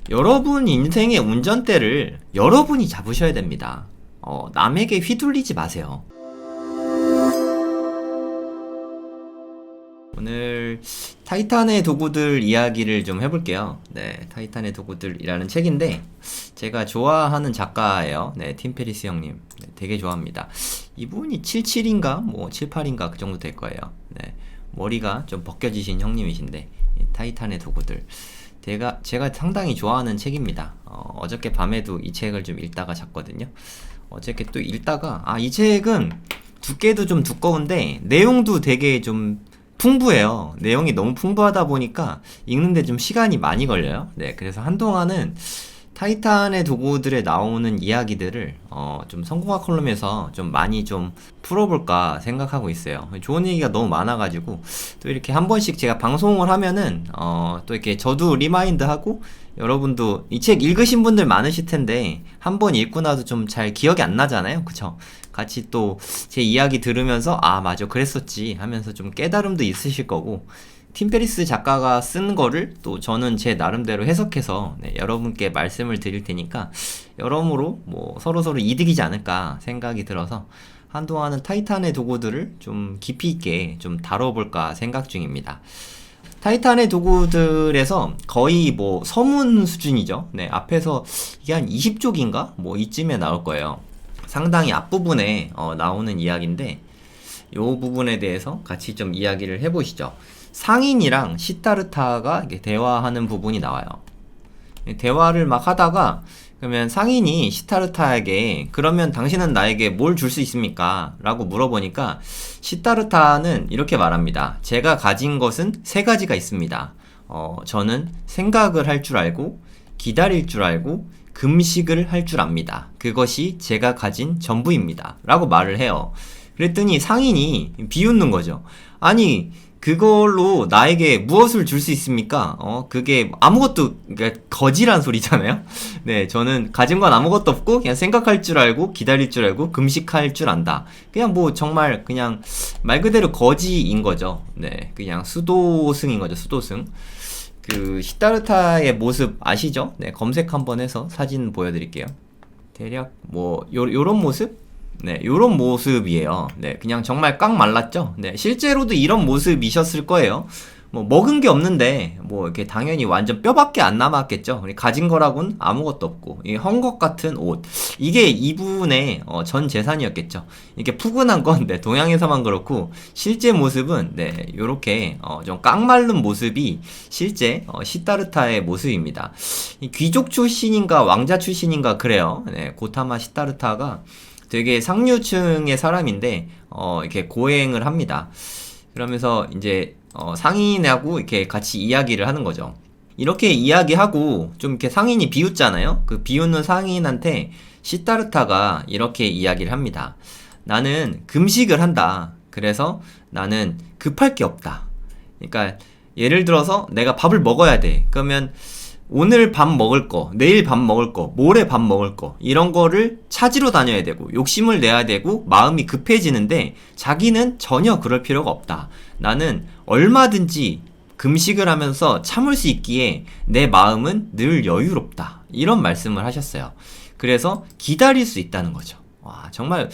여러분 인생의 운전대를 여러분이 잡으셔야 됩니다. 남에게 휘둘리지 마세요. 오늘 타이탄의 도구들 이야기를 좀 해볼게요. 네, 타이탄의 도구들이라는 책인데 제가 좋아하는 작가예요. 네, 팀 페리스 형님. 네, 되게 좋아합니다. 이분이 77인가 뭐 78인가 그 정도 될 거예요. 네, 머리가 좀 벗겨지신 형님이신데 타이탄의 도구들. 제가 상당히 좋아하는 책입니다. 어저께 밤에도 이 책을 좀 읽다가 잤거든요. 어저께 또 읽다가 이 책은 두께도 좀 두꺼운데 내용도 되게 좀 풍부해요. 내용이 너무 풍부하다 보니까 읽는데 좀 시간이 많이 걸려요. 네, 그래서 한동안은 타이탄의 도구들에 나오는 이야기들을 좀 성공학 컬럼에서 좀 많이 좀 풀어볼까 생각하고 있어요. 좋은 얘기가 너무 많아가지고 또 이렇게 한 번씩 제가 방송을 하면은 또 이렇게 저도 리마인드하고 여러분도 이 책 읽으신 분들 많으실 텐데 한 번 읽고 나도 좀 잘 기억이 안 나잖아요. 그쵸? 같이 또 제 이야기 들으면서 맞아 그랬었지 하면서 좀 깨달음도 있으실 거고 팀 페리스 작가가 쓴 거를 또 저는 제 나름대로 해석해서 여러분께 말씀을 드릴 테니까 여러모로 뭐 서로서로 이득이지 않을까 생각이 들어서 한동안은 타이탄의 도구들을 좀 깊이 있게 좀 다뤄볼까 생각 중입니다. 타이탄의 도구들에서 거의 뭐 서문 수준이죠. 네, 앞에서 이게 한 20쪽인가? 뭐 이쯤에 나올 거예요. 상당히 앞부분에 나오는 이야기인데 요 부분에 대해서 같이 좀 이야기를 해보시죠. 상인이랑 시타르타가 대화하는 부분이 나와요. 대화를 막 하다가 그러면 상인이 시타르타에게 그러면 당신은 나에게 뭘 줄 수 있습니까? 라고 물어보니까 시타르타는 이렇게 말합니다. 제가 가진 것은 세 가지가 있습니다. 저는 생각을 할 줄 알고 기다릴 줄 알고 금식을 할 줄 압니다. 그것이 제가 가진 전부입니다. 라고 말을 해요. 그랬더니 상인이 비웃는 거죠. 아니 그걸로 나에게 무엇을 줄 수 있습니까? 그게 아무것도, 그러니까 거지란 소리잖아요? 네, 저는 가진 건 아무것도 없고, 그냥 생각할 줄 알고, 기다릴 줄 알고, 금식할 줄 안다. 그냥 뭐, 정말, 그냥, 말 그대로 거지인 거죠. 네, 그냥 수도승인 거죠, 수도승. 시타르타의 모습 아시죠? 네, 검색 한번 해서 사진 보여드릴게요. 대략, 요런 모습? 네, 요런 모습이에요. 네, 그냥 정말 깡 말랐죠? 네, 실제로도 이런 모습이셨을 거예요. 먹은 게 없는데, 이렇게 당연히 완전 뼈밖에 안 남았겠죠? 가진 거라고는 아무것도 없고, 이 헝겊 같은 옷. 이게 이분의, 전 재산이었겠죠? 이렇게 푸근한 건, 네, 동양에서만 그렇고, 실제 모습은, 네, 요렇게, 좀 깡마른 모습이 실제, 시타르타의 모습입니다. 이 귀족 출신인가, 왕자 출신인가, 그래요. 네, 고타마 시타르타가, 되게 상류층의 사람인데 이렇게 고행을 합니다. 그러면서 이제 상인하고 이렇게 같이 이야기를 하는 거죠. 이렇게 이야기하고 좀 이렇게 상인이 비웃잖아요. 그 비웃는 상인한테 시타르타가 이렇게 이야기를 합니다. 나는 금식을 한다. 그래서 나는 급할 게 없다. 그러니까 예를 들어서 내가 밥을 먹어야 돼. 그러면 오늘 밥 먹을 거, 내일 밥 먹을 거, 모레 밥 먹을 거 이런 거를 찾으러 다녀야 되고 욕심을 내야 되고 마음이 급해지는데 자기는 전혀 그럴 필요가 없다. 나는 얼마든지 금식을 하면서 참을 수 있기에 내 마음은 늘 여유롭다. 이런 말씀을 하셨어요. 그래서 기다릴 수 있다는 거죠. 와, 정말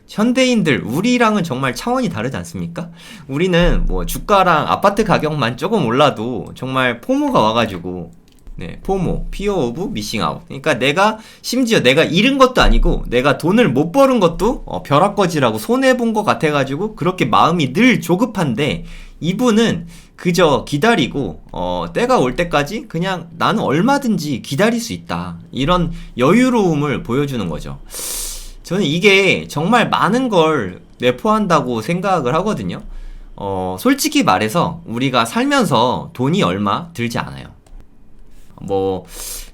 현대인들 우리랑은 정말 차원이 다르지 않습니까? 우리는 주가랑 아파트 가격만 조금 올라도 정말 포모가 와가지고 네, 포모, Fear of Missing Out. 그러니까 심지어 내가 잃은 것도 아니고, 내가 돈을 못 벌은 것도, 벼락거지라고 손해본 것 같아가지고, 그렇게 마음이 늘 조급한데, 이분은 그저 기다리고, 때가 올 때까지 그냥 나는 얼마든지 기다릴 수 있다. 이런 여유로움을 보여주는 거죠. 저는 이게 정말 많은 걸 내포한다고 생각을 하거든요. 솔직히 말해서, 우리가 살면서 돈이 얼마 들지 않아요.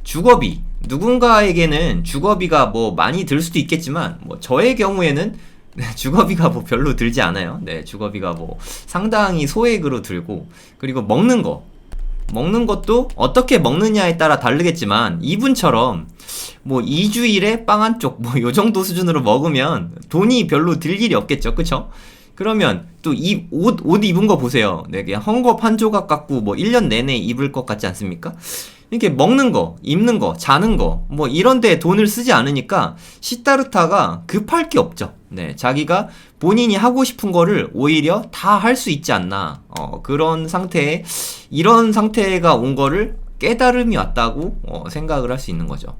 주거비 누군가에게는 주거비가 많이 들 수도 있겠지만 저의 경우에는 주거비가 별로 들지 않아요. 네, 주거비가 상당히 소액으로 들고 그리고 먹는 것도 어떻게 먹느냐에 따라 다르겠지만 이분처럼 2주일에 빵 한 쪽 요 정도 수준으로 먹으면 돈이 별로 들 일이 없겠죠. 그쵸? 그러면 또 이 옷 입은 거 보세요. 네, 그냥 헝겊 한 조각 갖고 1년 내내 입을 것 같지 않습니까? 이렇게 먹는 거, 입는 거, 자는 거, 뭐 이런 데 돈을 쓰지 않으니까 시타르타가 급할 게 없죠. 네, 자기가 본인이 하고 싶은 거를 오히려 다 할 수 있지 않나. 그런 상태에, 이런 상태가 온 거를 깨달음이 왔다고 생각을 할 수 있는 거죠.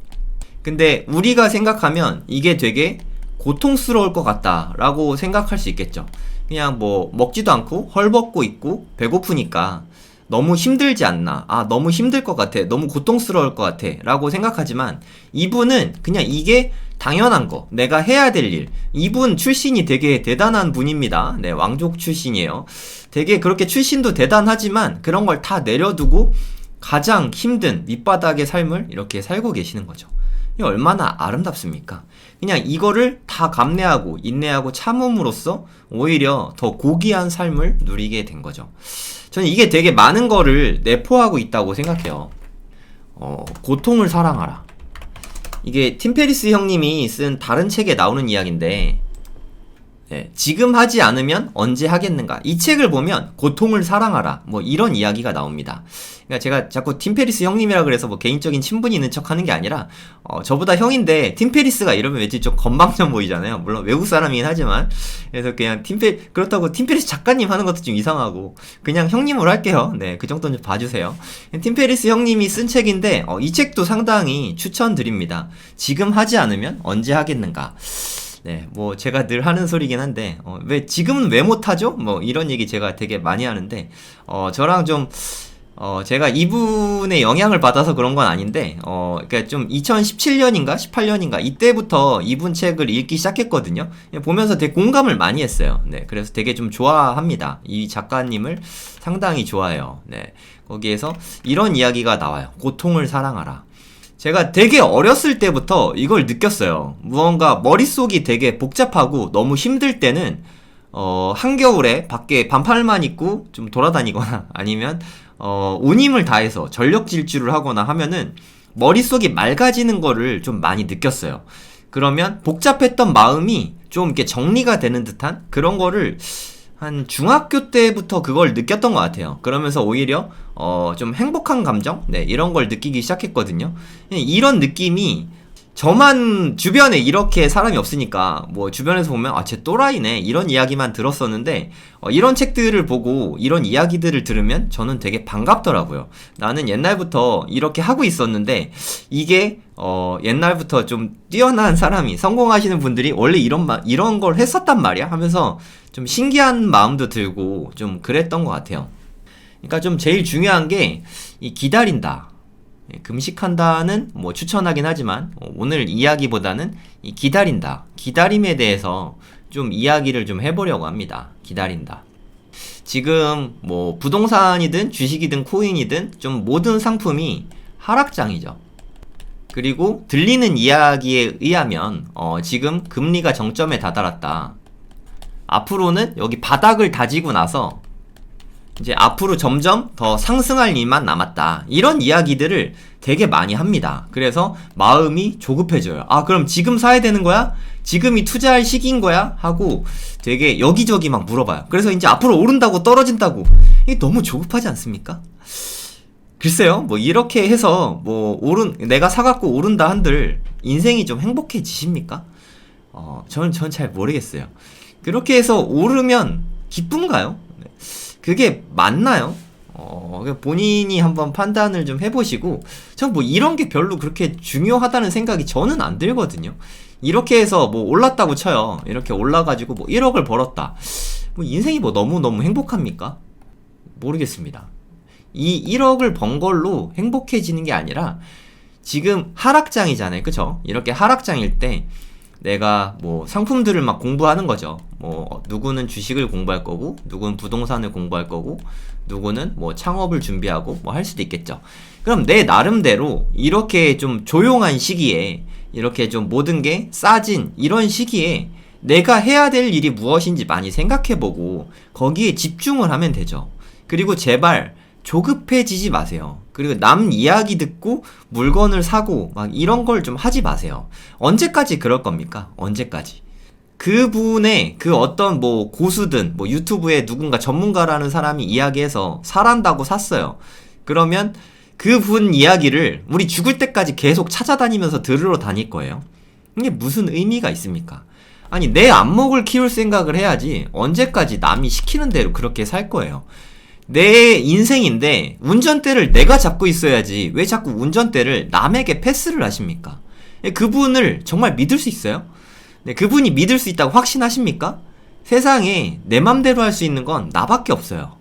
근데 우리가 생각하면 이게 되게 고통스러울 것 같다라고 생각할 수 있겠죠. 그냥 뭐 먹지도 않고 헐벗고 있고 배고프니까 너무 힘들지 않나, 아 너무 힘들 것 같아, 너무 고통스러울 것 같아 라고 생각하지만, 이분은 그냥 이게 당연한 거, 내가 해야 될 일. 이분 출신이 되게 대단한 분입니다. 네, 왕족 출신이에요. 되게 그렇게 출신도 대단하지만 그런 걸 다 내려두고 가장 힘든 밑바닥의 삶을 이렇게 살고 계시는 거죠. 이게 얼마나 아름답습니까? 그냥 이거를 다 감내하고 인내하고 참음으로써 오히려 더 고귀한 삶을 누리게 된 거죠. 저는 이게 되게 많은 거를 내포하고 있다고 생각해요. 고통을 사랑하라. 이게 팀 페리스 형님이 쓴 다른 책에 나오는 이야기인데, 네, 지금 하지 않으면 언제 하겠는가. 이 책을 보면 고통을 사랑하라, 뭐 이런 이야기가 나옵니다. 그러니까 제가 자꾸 팀 페리스 형님이라 그래서 뭐 개인적인 친분이 있는 척 하는 게 아니라, 저보다 형인데 팀 페리스가 이러면 왠지 좀 건방져 보이잖아요. 물론 외국 사람이긴 하지만. 그래서 그냥 그렇다고 팀 페리스 작가님 하는 것도 좀 이상하고 그냥 형님으로 할게요. 네, 그 정도는 좀 봐주세요. 팀 페리스 형님이 쓴 책인데, 이 책도 상당히 추천드립니다. 지금 하지 않으면 언제 하겠는가. 네, 뭐 제가 늘 하는 소리긴 한데, 왜 지금은 왜 못하죠? 뭐 이런 얘기 제가 되게 많이 하는데, 저랑 좀 제가 이분의 영향을 받아서 그런 건 아닌데, 그러니까 좀 2017년인가 18년인가 이때부터 이분 책을 읽기 시작했거든요. 보면서 되게 공감을 많이 했어요. 네, 그래서 되게 좀 좋아합니다. 이 작가님을 상당히 좋아해요. 네, 거기에서 이런 이야기가 나와요. 고통을 사랑하라. 제가 되게 어렸을 때부터 이걸 느꼈어요. 무언가 머릿속이 되게 복잡하고 너무 힘들 때는 한겨울에 밖에 반팔만 입고 좀 돌아다니거나 아니면 온 힘을 다해서 전력 질주를 하거나 하면은 머릿속이 맑아지는 거를 좀 많이 느꼈어요. 그러면 복잡했던 마음이 좀 이렇게 정리가 되는 듯한 그런 거를 한 중학교 때부터 그걸 느꼈던 것 같아요. 그러면서 오히려 좀 행복한 감정? 네, 이런 걸 느끼기 시작했거든요. 이런 느낌이 저만 주변에 이렇게 사람이 없으니까 뭐 주변에서 보면 아, 쟤 또라이네 이런 이야기만 들었었는데, 이런 책들을 보고 이런 이야기들을 들으면 저는 되게 반갑더라고요. 나는 옛날부터 이렇게 하고 있었는데 이게 옛날부터 좀 뛰어난 사람이, 성공하시는 분들이 원래 이런 걸 했었단 말이야 하면서 좀 신기한 마음도 들고 좀 그랬던 것 같아요. 그러니까 좀 제일 중요한 게 이 기다린다. 금식한다는 뭐 추천하긴 하지만 오늘 이야기보다는 이 기다린다, 기다림에 대해서 좀 이야기를 좀 해보려고 합니다. 기다린다. 지금 뭐 부동산이든 주식이든 코인이든 좀 모든 상품이 하락장이죠. 그리고 들리는 이야기에 의하면 지금 금리가 정점에 다다랐다. 앞으로는 여기 바닥을 다지고 나서 이제 앞으로 점점 더 상승할 일만 남았다. 이런 이야기들을 되게 많이 합니다. 그래서 마음이 조급해져요. 아, 그럼 지금 사야 되는 거야? 지금이 투자할 시기인 거야? 하고 되게 여기저기 막 물어봐요. 그래서 이제 앞으로 오른다고 떨어진다고. 이게 너무 조급하지 않습니까? 글쎄요, 뭐 이렇게 해서 뭐 내가 사갖고 오른다 한들 인생이 좀 행복해지십니까? 저는 잘 모르겠어요. 그렇게 해서 오르면 기쁜가요? 그게 맞나요? 본인이 한번 판단을 좀 해보시고, 전 뭐 이런 게 별로 그렇게 중요하다는 생각이 저는 안 들거든요. 이렇게 해서 뭐 올랐다고 쳐요. 이렇게 올라가지고 뭐 1억을 벌었다. 뭐 인생이 뭐 너무너무 행복합니까? 모르겠습니다. 이 1억을 번 걸로 행복해지는 게 아니라 지금 하락장이잖아요. 그쵸? 이렇게 하락장일 때 내가 뭐 상품들을 막 공부하는 거죠. 뭐 누구는 주식을 공부할 거고, 누구는 부동산을 공부할 거고, 누구는 뭐 창업을 준비하고 뭐 할 수도 있겠죠. 그럼 내 나름대로 이렇게 좀 조용한 시기에, 이렇게 좀 모든 게 싸진 이런 시기에 내가 해야 될 일이 무엇인지 많이 생각해보고 거기에 집중을 하면 되죠. 그리고 제발 조급해지지 마세요. 그리고 남 이야기 듣고 물건을 사고 막 이런 걸 좀 하지 마세요. 언제까지 그럴 겁니까? 언제까지? 그분의 그 어떤 뭐 고수든 뭐 유튜브에 누군가 전문가라는 사람이 이야기해서 사란다고 샀어요. 그러면 그분 이야기를 우리 죽을 때까지 계속 찾아다니면서 들으러 다닐 거예요. 이게 무슨 의미가 있습니까? 아니, 내 안목을 키울 생각을 해야지 언제까지 남이 시키는 대로 그렇게 살 거예요. 내 인생인데 운전대를 내가 잡고 있어야지 왜 자꾸 운전대를 남에게 패스를 하십니까? 그분을 정말 믿을 수 있어요? 네, 그분이 믿을 수 있다고 확신하십니까? 세상에 내 맘대로 할 수 있는 건 나밖에 없어요.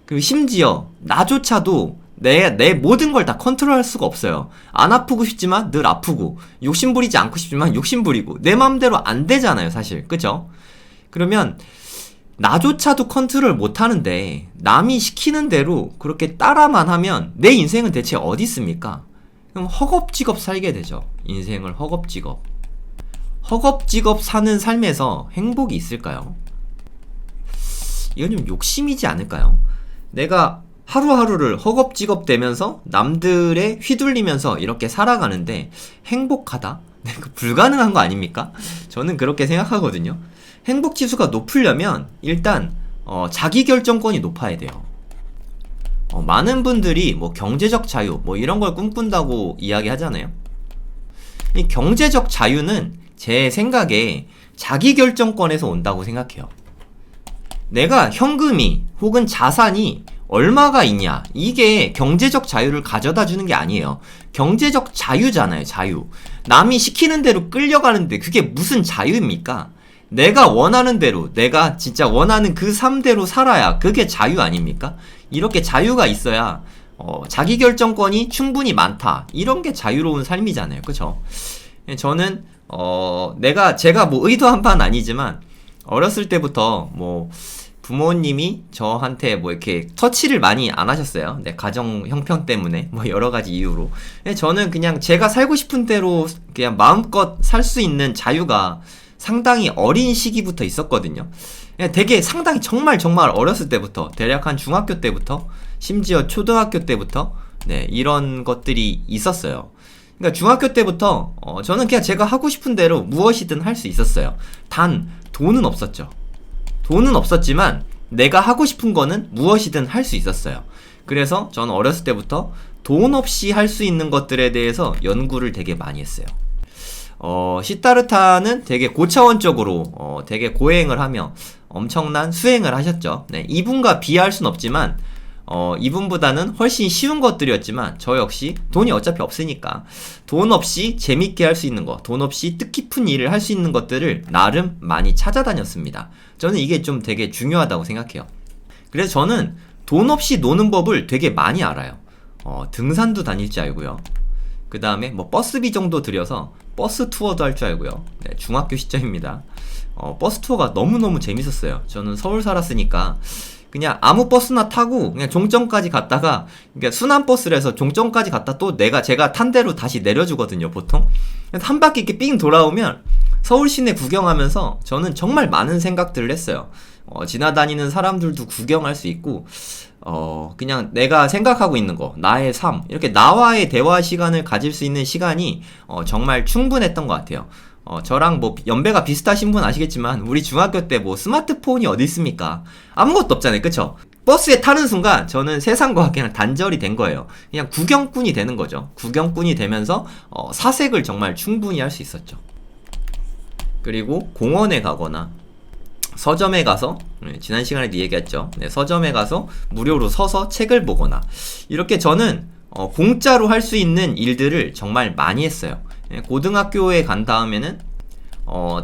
그리고 심지어 나조차도 내 모든 걸 다 컨트롤할 수가 없어요. 안 아프고 싶지만 늘 아프고, 욕심 부리지 않고 싶지만 욕심 부리고, 내 맘대로 안 되잖아요, 사실. 그죠? 그러면 나조차도 컨트롤 못 하는데 남이 시키는 대로 그렇게 따라만 하면 내 인생은 대체 어디 있습니까? 그럼 허겁지겁 살게 되죠. 인생을 허겁지겁. 허겁지겁 사는 삶에서 행복이 있을까요? 이건 좀 욕심이지 않을까요? 내가 하루하루를 허겁지겁 되면서 남들에 휘둘리면서 이렇게 살아가는데 행복하다? 불가능한 거 아닙니까? 저는 그렇게 생각하거든요. 행복 지수가 높으려면 일단 자기 결정권이 높아야 돼요. 많은 분들이 뭐 경제적 자유 뭐 이런 걸 꿈꾼다고 이야기하잖아요. 이 경제적 자유는 제 생각에 자기 결정권에서 온다고 생각해요. 내가 현금이 혹은 자산이 얼마가 있냐, 이게 경제적 자유를 가져다 주는 게 아니에요. 경제적 자유잖아요, 자유. 남이 시키는 대로 끌려가는데 그게 무슨 자유입니까? 내가 원하는 대로, 내가 진짜 원하는 그 삶대로 살아야 그게 자유 아닙니까? 이렇게 자유가 있어야 자기 결정권이 충분히 많다, 이런 게 자유로운 삶이잖아요. 그쵸? 저는 제가 뭐 의도한 바는 아니지만 어렸을 때부터 뭐 부모님이 저한테 뭐 이렇게 터치를 많이 안 하셨어요. 네, 가정 형편 때문에 뭐 여러 가지 이유로. 저는 그냥 제가 살고 싶은 대로 그냥 마음껏 살 수 있는 자유가 상당히 어린 시기부터 있었거든요. 되게 상당히 정말 어렸을 때부터, 대략 한 중학교 때부터, 심지어 초등학교 때부터 네, 이런 것들이 있었어요. 그러니까 중학교 때부터 저는 그냥 제가 하고 싶은 대로 무엇이든 할 수 있었어요. 단 돈은 없었죠. 돈은 없었지만 내가 하고 싶은 거는 무엇이든 할 수 있었어요. 그래서 저는 어렸을 때부터 돈 없이 할 수 있는 것들에 대해서 연구를 되게 많이 했어요. 시타르타는 되게 고차원적으로 되게 고행을 하며 엄청난 수행을 하셨죠. 네, 이분과 비할 순 없지만 이분보다는 훨씬 쉬운 것들이었지만 저 역시 돈이 어차피 없으니까 돈 없이 재밌게 할 수 있는 거, 돈 없이 뜻깊은 일을 할 수 있는 것들을 나름 많이 찾아다녔습니다. 저는 이게 좀 되게 중요하다고 생각해요. 그래서 저는 돈 없이 노는 법을 되게 많이 알아요. 등산도 다닐 줄 알고요. 그 다음에 뭐 버스비 정도 들여서 버스 투어도 할 줄 알고요. 네, 중학교 시절입니다. 버스 투어가 너무너무 재밌었어요. 저는 서울 살았으니까 그냥 아무 버스나 타고 그냥 종점까지 갔다가, 그러니까 순환버스를 해서 종점까지 갔다 또 제가 탄 대로 다시 내려주거든요, 보통. 그래서 한 바퀴 이렇게 삥 돌아오면 서울 시내 구경하면서 저는 정말 많은 생각들을 했어요. 지나다니는 사람들도 구경할 수 있고, 그냥 내가 생각하고 있는 거, 나의 삶, 이렇게 나와의 대화 시간을 가질 수 있는 시간이 정말 충분했던 것 같아요. 저랑 뭐 연배가 비슷하신 분 아시겠지만 우리 중학교 때 뭐 스마트폰이 어디 있습니까? 아무것도 없잖아요, 그쵸? 버스에 타는 순간 저는 세상과 그냥 단절이 된 거예요. 그냥 구경꾼이 되는 거죠. 구경꾼이 되면서 사색을 정말 충분히 할 수 있었죠. 그리고 공원에 가거나 서점에 가서, 지난 시간에도 얘기했죠. 네, 서점에 가서 무료로 서서 책을 보거나, 이렇게 저는 공짜로 할 수 있는 일들을 정말 많이 했어요. 고등학교에 간 다음에는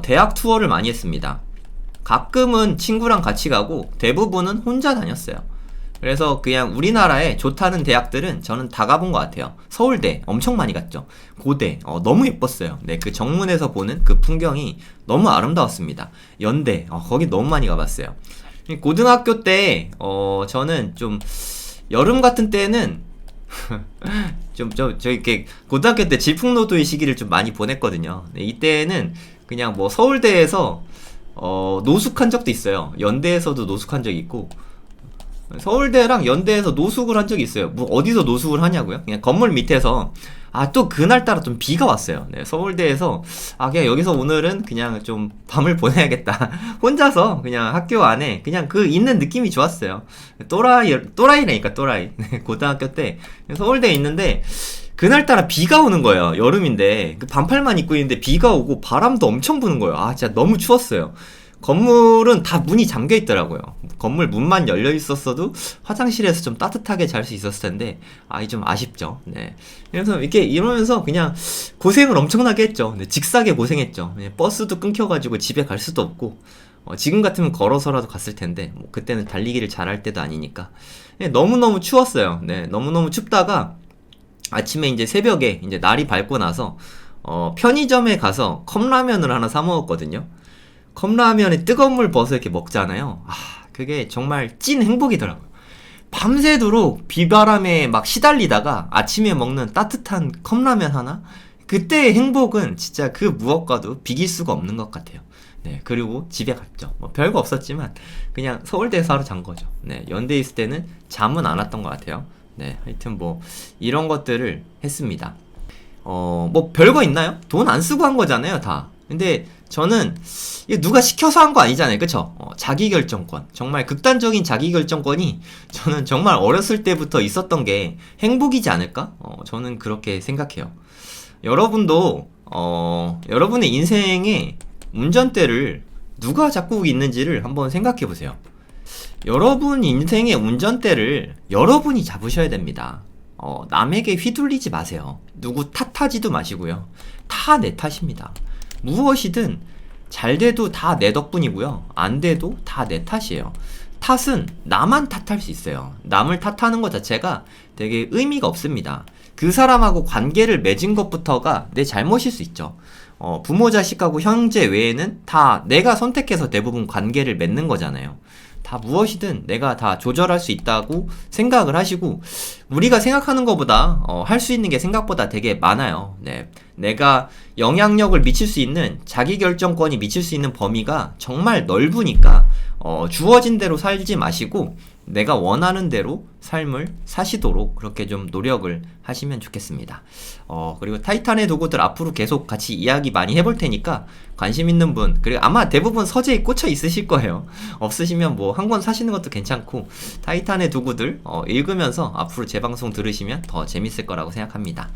대학 투어를 많이 했습니다. 가끔은 친구랑 같이 가고 대부분은 혼자 다녔어요. 그래서 그냥 우리나라에 좋다는 대학들은 저는 다 가본 것 같아요. 서울대 엄청 많이 갔죠. 고대 너무 예뻤어요. 네, 그 정문에서 보는 그 풍경이 너무 아름다웠습니다. 연대 거기 너무 많이 가봤어요. 고등학교 때 저는 좀 여름 같은 때는 저 이렇게 고등학교 때 질풍노도의 시기를 좀 많이 보냈거든요. 네, 이때는 그냥 뭐 서울대에서 노숙한 적도 있어요. 연대에서도 노숙한 적이 있고, 서울대랑 연대에서 노숙을 한 적이 있어요. 뭐 어디서 노숙을 하냐고요? 그냥 건물 밑에서. 또 그날따라 좀 비가 왔어요. 네, 서울대에서 그냥 여기서 오늘은 그냥 좀 밤을 보내야겠다. 혼자서 그냥 학교 안에 그냥 그 있는 느낌이 좋았어요. 또라이라니까 또라이. 네, 고등학교 때 서울대에 있는데 그날따라 비가 오는 거예요. 여름인데 그 반팔만 입고 있는데 비가 오고 바람도 엄청 부는 거예요. 진짜 너무 추웠어요. 건물은 다 문이 잠겨 있더라고요. 건물 문만 열려 있었어도 화장실에서 좀 따뜻하게 잘 수 있었을 텐데, 이 좀 아쉽죠. 네. 그래서 이렇게 이러면서 그냥 고생을 엄청나게 했죠. 네, 직사게 고생했죠. 네, 버스도 끊겨가지고 집에 갈 수도 없고, 지금 같으면 걸어서라도 갔을 텐데, 뭐 그때는 달리기를 잘할 때도 아니니까. 네, 너무너무 추웠어요. 네, 너무너무 춥다가 아침에 이제 새벽에 이제 날이 밝고 나서, 편의점에 가서 컵라면을 하나 사 먹었거든요. 컵라면에 뜨거운 물 버서 이렇게 먹잖아요. 그게 정말 찐 행복이더라고요. 밤새도록 비바람에 막 시달리다가 아침에 먹는 따뜻한 컵라면 하나? 그때의 행복은 진짜 그 무엇과도 비길 수가 없는 것 같아요. 네, 그리고 집에 갔죠. 뭐 별거 없었지만 그냥 서울대에서 하루 잔 거죠. 네, 연대에 있을 때는 잠은 안 왔던 것 같아요. 네, 하여튼 뭐 이런 것들을 했습니다. 뭐 별거 있나요? 돈 안 쓰고 한 거잖아요, 다. 근데 저는 이게 누가 시켜서 한 거 아니잖아요, 그쵸? 자기결정권, 정말 극단적인 자기결정권이 저는 정말 어렸을 때부터 있었던 게 행복이지 않을까? 저는 그렇게 생각해요. 여러분도 여러분의 인생에 운전대를 누가 잡고 있는지를 한번 생각해 보세요. 여러분 인생의 운전대를 여러분이 잡으셔야 됩니다. 남에게 휘둘리지 마세요. 누구 탓하지도 마시고요. 다 내 탓입니다. 무엇이든 잘 돼도 다 내 덕분이고요. 안 돼도 다 내 탓이에요. 탓은 나만 탓할 수 있어요. 남을 탓하는 것 자체가 되게 의미가 없습니다. 그 사람하고 관계를 맺은 것부터가 내 잘못일 수 있죠. 부모 자식하고 형제 외에는 다 내가 선택해서 대부분 관계를 맺는 거잖아요. 다 무엇이든 내가 다 조절할 수 있다고 생각을 하시고, 우리가 생각하는 것보다 할 수 있는 게 생각보다 되게 많아요. 네, 내가 영향력을 미칠 수 있는, 자기결정권이 미칠 수 있는 범위가 정말 넓으니까 주어진 대로 살지 마시고 내가 원하는 대로 삶을 사시도록 그렇게 좀 노력을 하시면 좋겠습니다. 그리고 타이탄의 도구들 앞으로 계속 같이 이야기 많이 해볼 테니까 관심 있는 분, 그리고 아마 대부분 서재에 꽂혀 있으실 거예요. 없으시면 뭐 한 권 사시는 것도 괜찮고, 타이탄의 도구들 읽으면서 앞으로 제 방송 들으시면 더 재밌을 거라고 생각합니다.